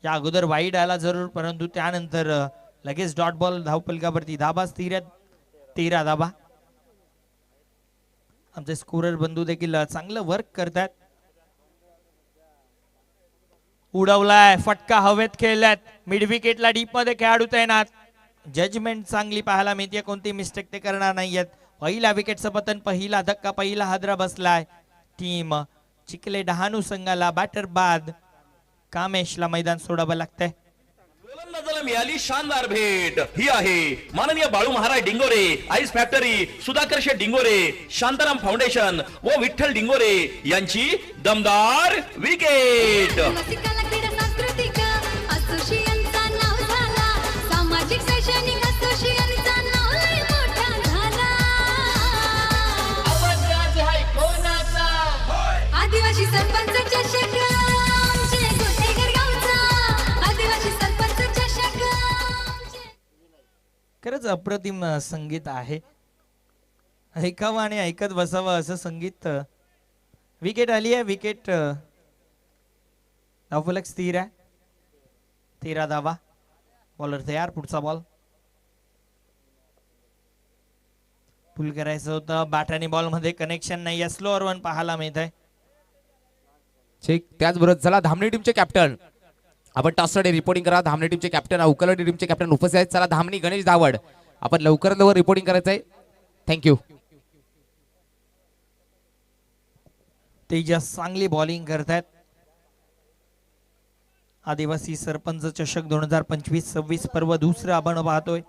या अगोदर वाईड आला जरूर, परंतु त्यानंतर लगेच डॉट बॉल धावपलकावरती. धाबा स्थिर 13 धाबा. आमचे स्कोरर बंधू देखील चांगलं वर्क करतात. उडवलाय फटका, हवेत खेळल्यात. मिड विकेटला डीप मध्ये खेळाडू तैनात. जजमेंट चांगली पाहायला मिळते, कोणती मिस्टेक ते करणार नाहीयेत. पहिल्या विकेटचं पतन, पहिला धक्का, पहिला हादरा बसलाय. टीम चिखले डहाणू संघाला बॅटर बाद कामेशला मैदान सोडावं लागतंय. गोलंदाजाला मिळाली शानदार भेट. ही आहे माननीय बाळू महाराज डिंगोरे, आईस फॅक्टरी, सुधाकर शेठ डिंगोरे, शांताराम फाउंडेशन व विठ्ठल डिंगोरे यांची दमदार विकेट. आदिवासी कला क्रीडा सांस्कृतिक असोसिएशनचा नाव झाला. सामाजिक शैक्षणिक असोसिएशनचा नाव लय मोठा झाला. आदिवासी सरपंच चषक आमचे गोटेघर गावचा. आदिवासी सरपंच चषक आमचे. खरंच अप्रतिम संगीत आहे. ऐकावं आणि ऐकत बसावं असं संगीत. विकेट आली आहे. विकेट धावफलक स्थिर आहे. 13 धावा. बॉलर तयार. पुढचा बॉल पुल करायचं होतं. बॅट आणि बॉल मध्ये कनेक्शन नाही आहे. स्लोअर वन पाहायला मिळत आहे. चेक. त्याचबरोबर चला धामणी टीमचे कॅप्टन आपण टॉसकडे रिपोर्टिंग करा. धामणी टीमचे कॅप्टन, उकलवाडी टीमचे कॅप्टन उपस्थित आहेत. चला धामणी गणेश दावड आपण लवकरात लवकर रिपोर्टिंग करायचं आहे. थँक्यू. तेजस चांगली बॉलिंग करतायत. आदिवासी सरपंच चषक 2025-26 पर्व दुसरं आपण पाहतोय.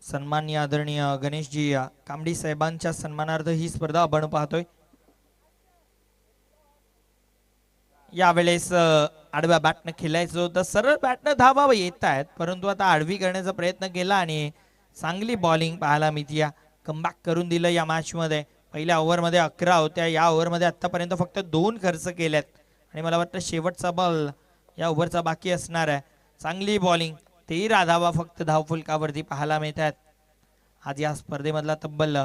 सन्माननीय आदरणीय गणेशजी कांबडी साहेबांच्या सन्मानार्थ ही स्पर्धा आपण पाहतोय. यावेळेस आडव्या बॅटनं खेळायचं होतं. सरळ बॅटनं धावा येत आहेत, परंतु आता आडवी करण्याचा प्रयत्न केला आणि चांगली बॉलिंग पाहायला मिळते. कमबॅक करून दिलं या मॅच मध्ये. पहिल्या ओव्हरमध्ये 11 होत्या. या ओव्हरमध्ये आतापर्यंत फक्त 2 खर्च केल्यात आणि मला वाटतं शेवटचा बॉल या ओव्हरचा बाकी असणार आहे. चांगली बॉलिंग. 13 धावा फक्त धावफलकावरती पाहायला मिळतात. आज या स्पर्धेमधला तब्बल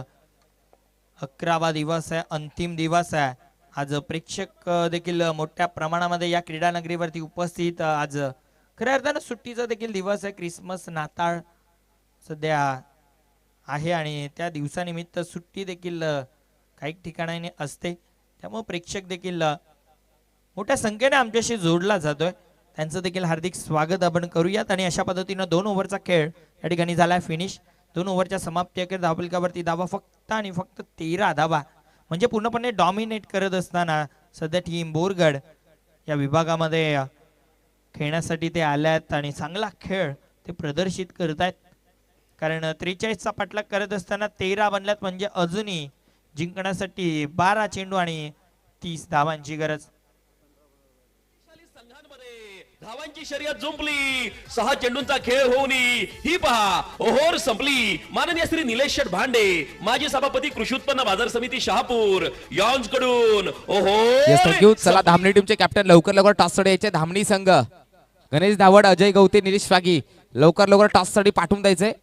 11वा दिवस आहे. अंतिम दिवस आहे. आज प्रेक्षक देखील मोठ्या प्रमाणामध्ये या क्रीडा नगरीवरती उपस्थित. आज खऱ्या अर्थानं सुट्टीचा देखील दिवस आहे. क्रिसमस, नाताळ सध्या आहे आणि त्या दिवसानिमित्त सुट्टी देखील काही ठिकाणी असते. त्यामुळे प्रेक्षक देखील मोठ्या संख्येने आमच्याशी जोडला जातोय. त्यांचं देखील हार्दिक स्वागत आपण करूयात. आणि अशा पद्धतीनं 2 ओव्हरचा खेळ या ठिकाणी झालाय फिनिश. 2 ओव्हरच्या समाप्ती अखेर धावफलकावरती धावा फक्त आणि फक्त 13 धावा. म्हणजे पूर्णपणे डॉमिनेट करत असताना सध्या टीम बोरगड या विभागामध्ये खेळण्यासाठी ते आल्यात आणि चांगला खेळ ते प्रदर्शित करतायत. कारण 43चा पाठलाग करत असताना 13 बनल्यात, म्हणजे अजूनही जिंकण्यासाठी 12 चेंडू आणि 30 धावांची गरज. धावांची शर्यत जुंपली. 6 चेंडूंचा खेळ होऊन ही पहा ओव्हर संपली. माननीय श्री निलेश शेठ भांडे, माजी सभापती कृषी उत्पन्न बाजार समिती शहापूर यांच्याकडून थँक्यू. चला धामणी टीमचे कॅप्टन लवकर लवकर टॉसकडे यायचे. धामणी संघ गणेश दावड, अजय गवते, निलेश फागी लवकर लवकर टॉससाठी पाठवून द्यायचे.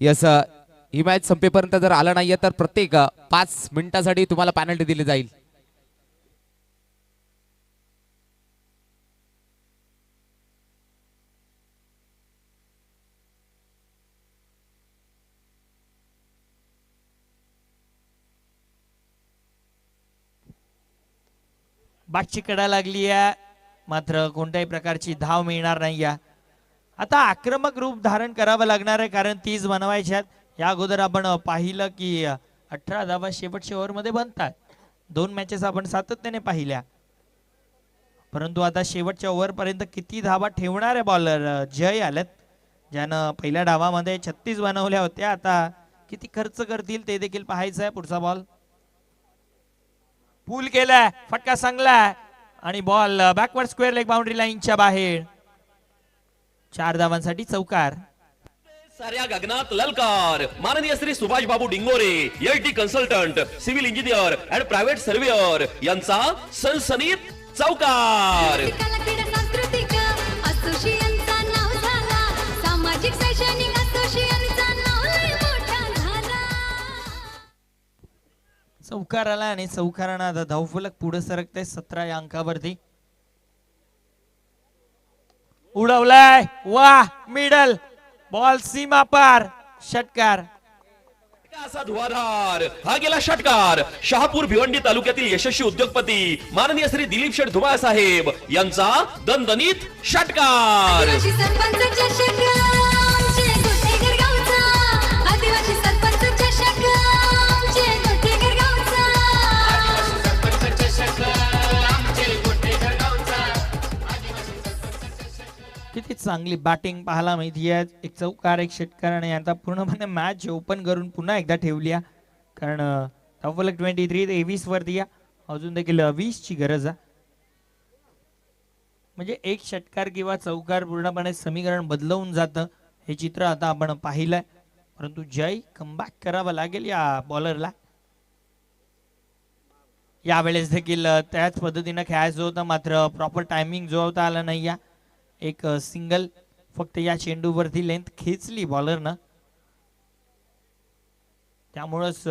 यस. ही मॅच संपेपर्यंत जर आला नाहीये तर प्रत्येक 5 मिनिटांसाठी तुम्हाला पॅनल्टी दिली जाईल. बाटची कडा लागली आहे, मात्र कोणत्याही प्रकारची धाव मिळणार नाही. आता आक्रमक रूप धारण करावं लागणार आहे, कारण 30 बनवायच्यात. या अगोदर आपण पाहिलं की 18 धावा शेवटच्या ओव्हरमध्ये बनतात. 2 मॅचेस आपण सातत्याने पाहिल्या, परंतु आता शेवटच्या ओव्हर पर्यंत किती धावा ठेवणार आहे बॉलर जय आलेत, ज्यानं पहिल्या डावामध्ये 36 बनवल्या होत्या. आता किती खर्च करतील ते देखील पाहायचं आहे. पुढचा बॉल पूल केलाय, फटका चांगला आणि ball backward square leg boundary लाईनच्या बाहेर. 4 धावांसाठी चौकार. साऱ्या गगनात ललकार. माननीय Shri Subhash Babu Dingore, LT consultant, civil engineer and private surveyor यांचा सनसनीत चौकार. कला क्रीडा सांस्कृतिक असोसिएशनचा नाव झाला. सामाजिक शैक्षणिक असोसिएशन चौकार आला आणि चौकारानं आता धावफलक पुढे सरकते 17 या अंकावरती. उडवलाय वा मिडल बॉल सीमा पार षटकार. असा धुवाधार हा गेला षटकार. शहापूर भिवंडी तालुक्यातील यशस्वी उद्योगपती माननीय श्री दिलीप शेठ धुमाळ साहेब यांचा दणदणीत षटकार. आदिवासी सरपंच चषक आमचे गोटेकर गावचा. आदिवासी सरपंच चषक आमचे गोटेकर गावचा. किती चांगली बॅटिंग पाहायला मिळते. एक चौकार एक षटकार आणि आता पूर्णपणे मॅच ओपन करून पुन्हा एकदा ठेवली आहे. कारण धावफलक 23 ते 20 वरती आहे. अजून देखील 20 ची गरज आहे. म्हणजे एक षटकार किंवा चौकार पूर्णपणे समीकरण बदलवून जातं हे चित्र आता आपण पाहिलंय. परंतु जय कमबॅक करावा लागेल या बॉलरला. यावेळेस देखील त्याच पद्धतीनं खेळायचं होतं मात्र प्रॉपर टायमिंग जुळवता आलं नाही. या एक सिंगल फक्त या चेंडूवरती लेंथ खेचली बॉलरनं. त्यामुळंच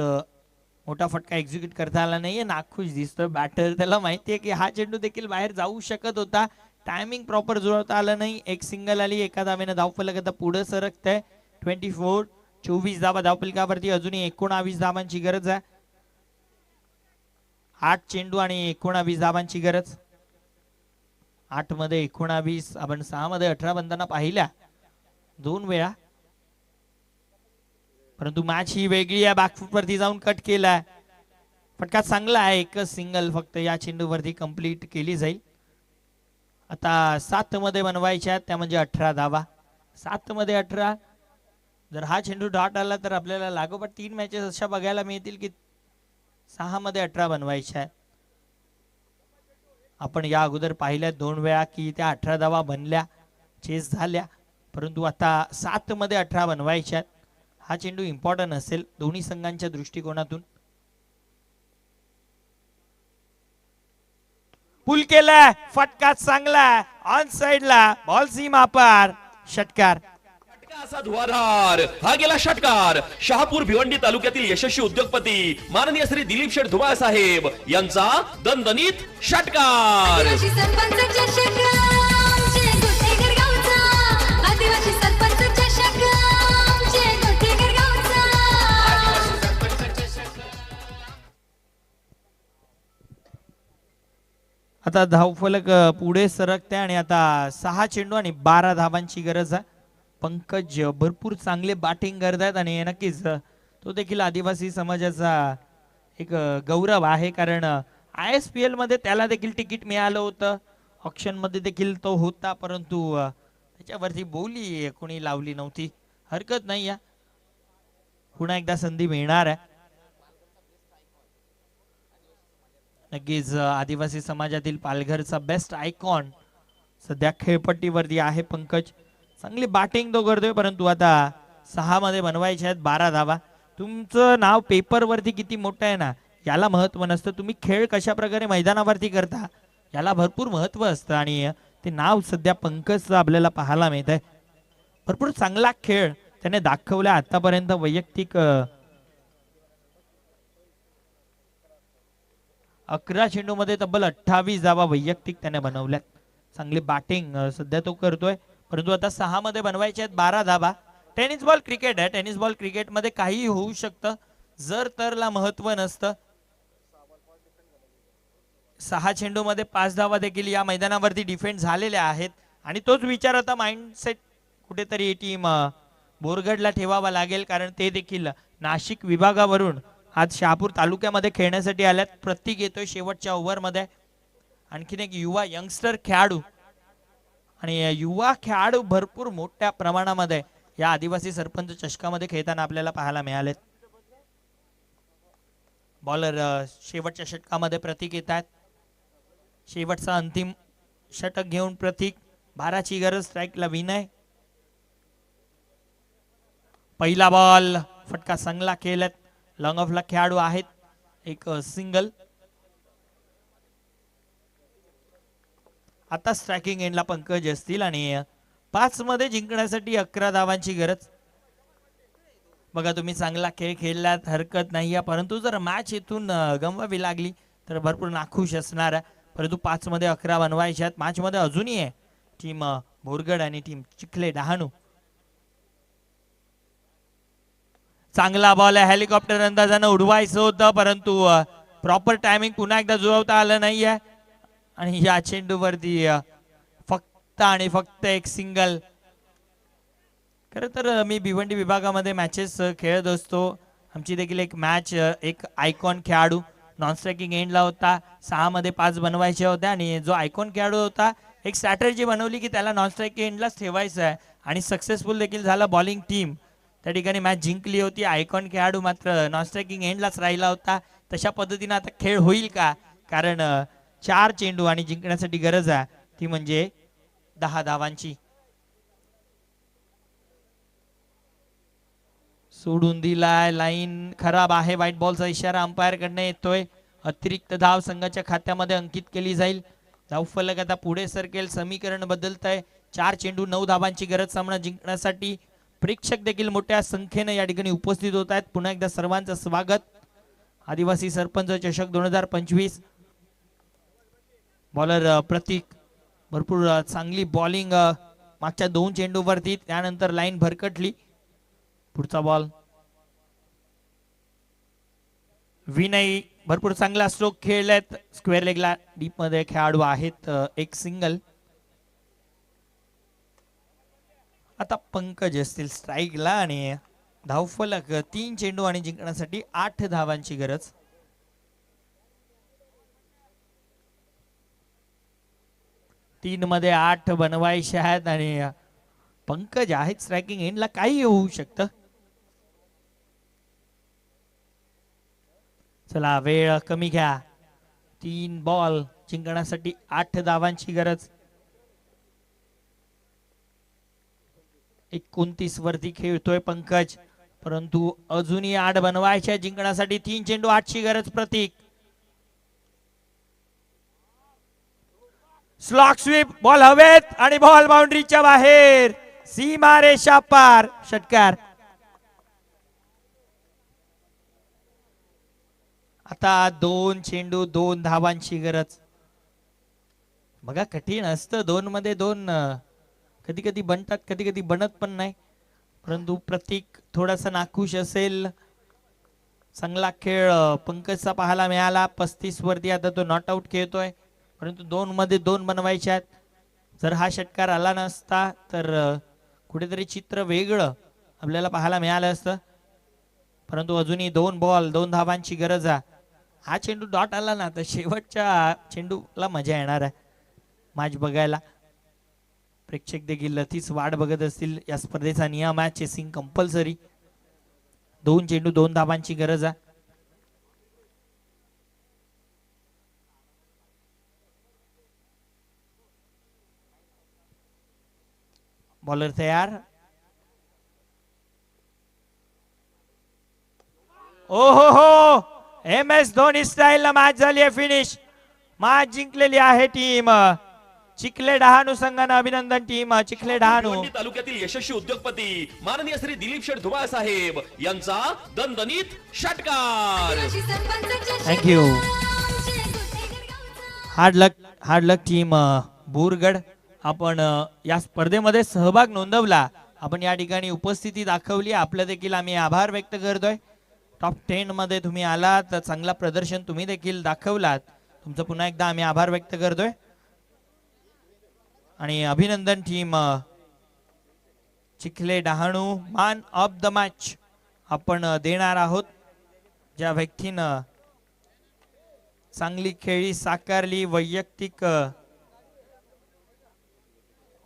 मोठा फटका एक्झिक्यूट करता आला नाहीये. नाखुश दिसतोय बॅटर. त्याला माहितीये की हा चेंडू देखील बाहेर जाऊ शकत होता. टायमिंग प्रॉपर जुळवता आलं नाही. एक सिंगल आली. एका धावेनं धावफलक आता पुढे सरकतंय. 24 धावा धावफलकावरती. अजूनही 19 धावांची गरज आहे. 8 चेंडू आणि 19 धावांची गरज. 8 मध्ये 19 आपण 6 मध्ये 18 बनताना पाहिल्या 2 वेळा. परंतु मॅच ही वेगळी आहे. बॅकफूट वरती जाऊन कट केलाय. फटका चांगला आहे. एकच सिंगल फक्त या चेंडूवरती कंप्लीट केली जाईल. आता 7 मध्ये बनवायच्या त्या म्हणजे 18 धावा. 7 मध्ये 18. जर हा चेंडू डॉट आला तर आपल्याला लागोपाठ 3 मॅचेस अशा बघायला मिळतील की 6 मध्ये 18 बनवायच्या आहेत. आपण या अगोदर पाहिल्या 2 वेळा की त्या 18 धावा बनल्या चेस झाल्या. परंतु आता 7 मध्ये 18 बनवायच्या. हा चेंडू इम्पॉर्टंट असेल दोन्ही संघांच्या दृष्टिकोनातून. पुल केलाय. फटका चांगला ऑन साइडला. बॉल सीमा पार षटकार. असा धुवाधार हा गेला षटकार. शहापूर भिवंडी तालुक्यातील यशस्वी उद्योगपती माननीय श्री दिलीप शेठ धुमाळ साहेब यांचा दणदणीत षटकार. आदिवासी सरपंच चषक आमचे गोटेकर गावचा. आदिवासी सरपंच चषक आमचे गोटेकर गावचा. आता धावफलक पुढे सरकते आणि आता 6 चेंडू आणि 12 धावांची गरज आहे. पंकज भरपूर चांगले बॅटिंग करतात आणि नक्कीच तो देखील आदिवासी समाजाचा एक गौरव आहे. कारण ISPL मध्ये त्याला देखील तिकीट मिळालं होतं. ऑक्शन मध्ये देखील तो होता. परंतु त्याच्यावरती बोली कोणी लावली नव्हती. हरकत नाही. पुन्हा एकदा संधी मिळणार आहे. नक्कीच आदिवासी समाजातील पालघरचा बेस्ट आयकॉन सध्या खेळपट्टीवरती आहे पंकज. चांगली बॅटिंग तो करतोय. परंतु आता 6 मध्ये बनवायचे आहेत 12 धावा. तुमचं नाव पेपर वरती किती मोठं आहे ना याला महत्व नसतं. तुम्ही खेळ कशा प्रकारे मैदानावरती करता याला भरपूर महत्व असतं. आणि ते नाव सध्या पंकजचं आपल्याला पाहायला मिळत आहे. भरपूर चांगला खेळ त्याने दाखवला आतापर्यंत. वैयक्तिक 11 चेंडू मध्ये तब्बल 28 धावा वैयक्तिक त्याने बनवल्यात. चांगली बॅटिंग सध्या तो करतोय. परंतु आता 6 मध्ये बनवायचे आहेत 12 धावा. टेनिस बॉल क्रिकेट आहे. टेनिस बॉल क्रिकेट मध्ये काही होऊ शकतं. जर तरला महत्व नसतं. 6 चेंडू मध्ये 5 धावा देखील या मैदानावरती डिफेंड झालेल्या आहेत. आणि तोच विचार आता माइंडसेट कुठेतरी टीम बोरगडला ठेवावा लागेल. कारण ते देखील नाशिक विभागावरून आज शहापूर तालुक्यामध्ये खेळण्यासाठी आल्यात. प्रतीक येतोय शेवटच्या ओव्हर मध्ये. आणखीन एक युवा यंगस्टर खेळाडू आणि युवा खेळाडू भरपूर मोठ्या प्रमाणामध्ये या आदिवासी सरपंच चषकामध्ये खेळताना आपल्याला पाहायला मिळालेत. बॉलर शेवटच्या षटकामध्ये प्रतीक येत आहेत. शेवटचा अंतिम षटक घेऊन प्रतीक. 12 ची गरज. स्ट्राईकला विनय. पहिला बॉल फटका चांगला केलात. लॉंग ऑफला खेळाडू आहेत. एक सिंगल. आता स्ट्रायकिंग एंडला पंकज असतील आणि 5 मध्ये जिंकण्यासाठी 11 धावांची गरज. बघा तुम्ही चांगला खेळ खेळलात हरकत नाही आहे, परंतु जर मॅच इथून गमवावी लागली तर भरपूर नाखुश असणार आहे. परंतु 5 मध्ये 11 बनवायच्यात. मॅच मध्ये अजूनही आहे टीम बोरगड आणि टीम चिखले डहाणू. चांगला बॉल आहे, हेलिकॉप्टर अंदाजानं उडवायचं होतं परंतु प्रॉपर टायमिंग पुन्हा एकदा जुळवता आलं नाहीये आणि या चेंडूवरती फक्त आणि फक्त एक सिंगल. खरं तर मी भिवंडी विभागामध्ये मॅचेस खेळत असतो. आमची देखील एक मॅच एक आयकॉन खेळाडू नॉन स्ट्रायकिंग एंडला होता. 6 मध्ये 5 बनवायच्या होत्या आणि जो आयकॉन खेळाडू होता एक स्ट्रॅटेजी बनवली की त्याला नॉन स्ट्रायकिंग एंडलाच ठेवायचं आहे आणि सक्सेसफुल देखील झाला. बॉलिंग टीम त्या ठिकाणी मॅच जिंकली होती. आयकॉन खेळाडू मात्र नॉन स्ट्रायकिंग एंडलाच राहिला होता. तशा पद्धतीने आता खेळ होईल का, कारण 4 चेंडू आणि जिंकण्यासाठी गरज आहे ती म्हणजे 10 धावांची. सोडून दिलाय, लाईन खराब आहे. व्हाईट बॉलचा इशारा अंपायर कडनं येतोय. अतिरिक्त धाव संघाच्या खात्यामध्ये अंकित केली जाईल. धावफलक आता पुढे सरकेल, समीकरण बदलत आहे. 4 चेंडू 9 धावांची गरज सामना जिंकण्यासाठी. प्रेक्षक देखील मोठ्या संख्येने या ठिकाणी उपस्थित होत आहेत. पुन्हा एकदा सर्वांचं स्वागत. आदिवासी सरपंच चषक 2025. बॉलर प्रतीक भरपूर चांगली बॉलिंग मागच्या 2 चेंडूवरती, त्यानंतर लाईन भरकटली. पुढचा बॉल विनय भरपूर चांगला स्ट्रोक खेळलेत. स्क्वेअर लेगला डीप मध्ये खेळाडू आहेत. एक सिंगल. आता पंकज असतील स्ट्राईकला आणि धावफलक 3 चेंडू आणि जिंकण्यासाठी 8 धावांची गरज. तीन मध्ये 8 बनवायचे आहेत आणि पंकज आहेत स्ट्रायकिंग एंडला, काही होऊ शकतं. चला वेळ कमी घ्या. 3 बॉल जिंकण्यासाठी 8 धावांची गरज. 29 वरती खेळतोय पंकज, परंतु अजूनही 8 बनवायच्या. जिंकण्यासाठी 3 चेंडू 8 ची गरज. प्रतीक स्लॉक स्वीप, बॉल हवेत आणि बॉल बाउंड्रीच्या बाहेर, सीमा रेषा पार. षटकार. आता 2 चेंडू 2 धावांची गरज. बघा कठीण असतं, 2 मध्ये 2 कधी कधी बनतात, कधी कधी बनत पण नाही. परंतु प्रतीक थोडासा नाखुश असेल. चांगला खेळ पंकजचा पाहायला मिळाला. 35 वरती आता तो नॉट आउट खेळतोय, परंतु 2 मध्ये 2 बनवायचे आहेत. जर हा षटकार आला नसता तर कुठेतरी चित्र वेगळं आपल्याला पाहायला मिळालं असतं. परंतु अजूनही 2 बॉल 2 धावांची गरज आहे. हा चेंडू डॉट आला ना तर शेवटच्या चेंडूला मजा येणार आहे मॅच बघायला. प्रेक्षक देखील तीच वाट बघत असतील. या स्पर्धेचा नियम आहे चेसिंग कंपल्सरी. 2 चेंडू 2 धावांची गरज आहे. बॉलर तयार. ओ हो हो, MS धोनी स्टाईल मॅच झाली आहे फिनिश. मॅच जिंकलेली आहे टीम चिखले डहाणू संघानं. अभिनंदन टीम चिखले डहाणू. भिवंडी तालुक्यातील यशस्वी उद्योगपती माननीय श्री दिलीप शेठ धुमाळ साहेब यांचा दणदणीत षटकार. आदिवासी सरपंचाच्या थँक्यू. आमचे गुन्हेगार गावचा. हार्ड लक टीम बोरगड. आपण या स्पर्धेमध्ये सहभाग नोंदवला, आपण या ठिकाणी उपस्थिती दाखवली, आपलं देखील आम्ही आभार व्यक्त करतोय. टॉप 10 मध्ये तुम्ही आलात, चांगला प्रदर्शन तुम्ही देखील दाखवलात, तुमचं पुन्हा एकदा आम्ही आभार व्यक्त करतोय. आणि अभिनंदन team Chikhale Dahanu. Man of the match आपण देणार आहोत ज्या व्यक्तीनं चांगली खेळी साकारली,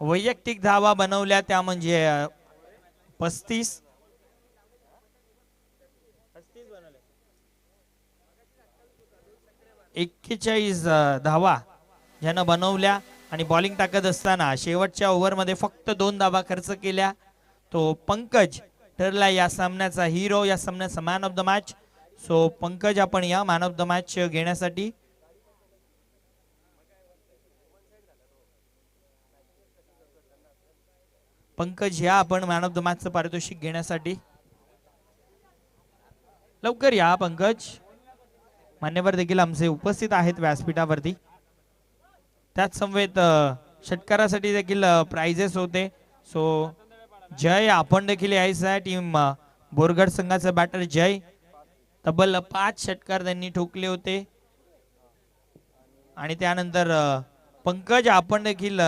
वैयक्तिक धावा बनवल्या, त्या म्हणजे 35 41 धावा ज्यानं बनवल्या आणि बॉलिंग टाकत असताना शेवटच्या ओव्हरमध्ये फक्त 2 धावा खर्च केल्या. तो पंकज ठरला या सामन्याचा हिरो, या सामन्याचा man of the match. So Pankaj आपण या मॅन ऑफ द मॅच घेण्यासाठी पंकज या आपण मॅन ऑफ द मॅचचं पारितोषिक घेण्यासाठी लवकर या पंकज. मान्यवर देखील आमचे उपस्थित आहेत व्यासपीठावरती. त्याच समवेत षटकारासाठी देखील प्राइजेस होते. सो जय आपण देखील यायचं आहे. टीम बोरगड संघाचा बॅटर जय तब्बल 5 षटकार त्यांनी ठोकले होते. आणि त्यानंतर पंकज आपण देखील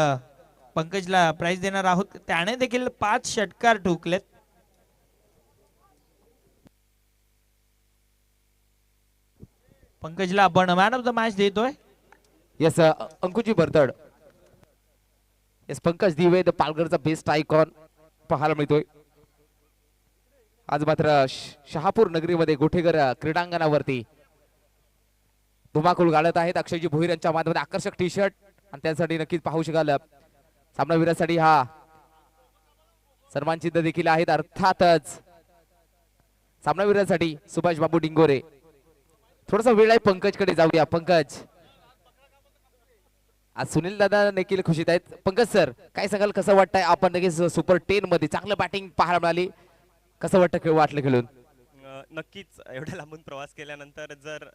पंकजला प्राइज देणार आहोत. त्याने देखील 5 षटकार ठोकलेत. पंकजला आपण मॅन ऑफ द मॅच देतोय. येस अंकुजी बर्दड. येस पंकज दिवे द पालघरचा बेस्ट आयकॉन पाहायला मिळतोय. आज मात्र शहापूर नगरीमध्ये गोठेगर क्रीडांगणावरती धुमाकूळ घालत आहेत. अक्षयजी भोईर यांच्या माध्यमातून आकर्षक टी शर्ट आणि त्यासाठी नक्कीच पाहू शकाल सामनावीरासाठी हा सन्मान चिन्ह देखील आहेत. अर्थातच सामनावीरासाठी सुभाष बाबू डिंगोरे. थोडासा वेळ आहे पंकजकडे जाऊया. पंकज आज सुनील दादा देखील खुशीत आहेत. पंकज सर काय सांगाल, कसं वाटतंय? आपण लगेच सुपर 10 मध्ये चांगलं बॅटिंग पाहायला मिळाली. कसं वाटलं खेळून? नक्कीच एवढ्या लांबून प्रवास केल्यानंतर जर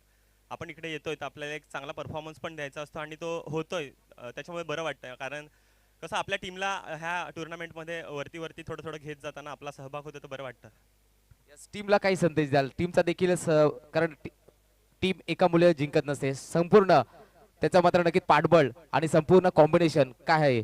आपण इकडे येतोय तर आपल्याला एक चांगला परफॉर्मन्स पण द्यायचा असतो आणि तो होतोय. त्याच्यामुळे बरं वाटतंय. कारण कसं आपल्या टीमला ह्या टुर्नामेंटमध्ये वरती थोडं घेत जाताना आपला सहभाग होतो तर बरं वाटतं. टीमला काही संदेश द्याल? टीमचा देखील कारण टीम एका मुले जिंकत नसते. संपूर्ण त्याचा मात्र नक्कीच पाठबळ आणि संपूर्ण कॉम्बिनेशन काय आहे?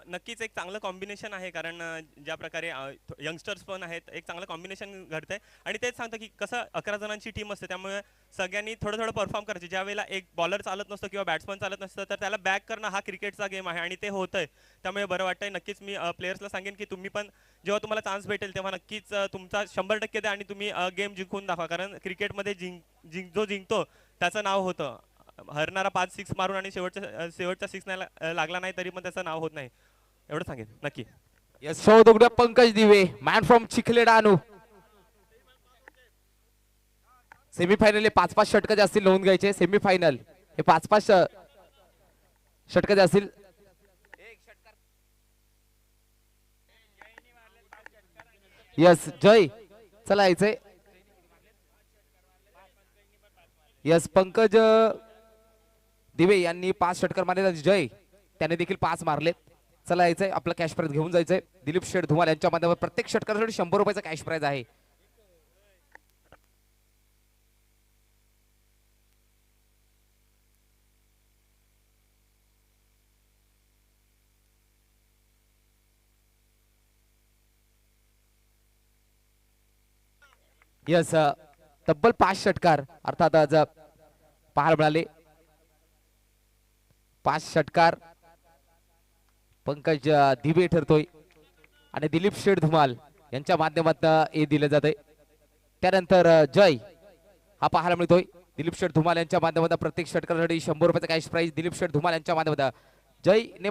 नक्कीच एक चांगलं कॉम्बिनेशन आहे. कारण ज्या प्रकारे यंगस्टर्स पण आहेत, एक चांगलं कॉम्बिनेशन घडतंय. आणि तेच सांगतं की कसं 11 जणांची टीम असते, त्यामुळे सगळ्यांनी थोडं परफॉर्म करायचे. ज्या वेळेला एक बॉलर चालत नसतो किंवा बॅट्समन चालत नसतं तर त्याला बॅक करणं हा क्रिकेटचा गेम आहे आणि ते होतंय. त्यामुळे बरं वाटतंय. नक्कीच मी प्लेयर्सला सांगेन की तुम्ही पण जेव्हा तुम्हाला चान्स भेटेल तेव्हा नक्कीच तुमचा 100% द्या आणि तुम्ही गेम जिंकून दाखवा. कारण क्रिकेटमध्ये जो जिंकतो त्याचं नाव होतं. हरणारा 5 6 मारून आणि शेवटचा 6 नाही लागला नाही तरी पण त्याचं नाव होत नाही. एवढं सांगेन नक्की. यस शोधुगड्या पंकज दिवे मॅन फ्रॉम चिखलेडा अनु. सेमीफायनल 5-5 षटकाचे असतील नोंद घ्यायचे. सेमीफायनल हे 5-5 षटकाचे असतील. यस जय चला यायचंय. यस पंकज दिवे यांनी 5 षटकार मारले. जय त्याने देखील 5 मारलेत. चला यायचंय आपलं कॅश प्राइज घेऊन जायचंय. दिलीप शेठ धुमाल यांच्या माध्यमातून प्रत्येक षटकारासाठी 100 रुपयाचा कॅश प्राइज आहे. यस तब्बल 5 षटकार अर्थात आज पाहायला मिळाले. 5 षटकार पंकज दिवे ठरतोय आणि दिलीप शेठ धुमाल यांच्या माध्यमातून हे दिलं जातंय. त्यानंतर जय हा पाहायला मिळतोय. दिलीप शेठ धुमाल यांच्या माध्यमातून प्रत्येक षटकारासाठी 100 रुपयाचा कॅश प्राइज दिलीप शेठ धुमाल यांच्या माध्यमातून जय ने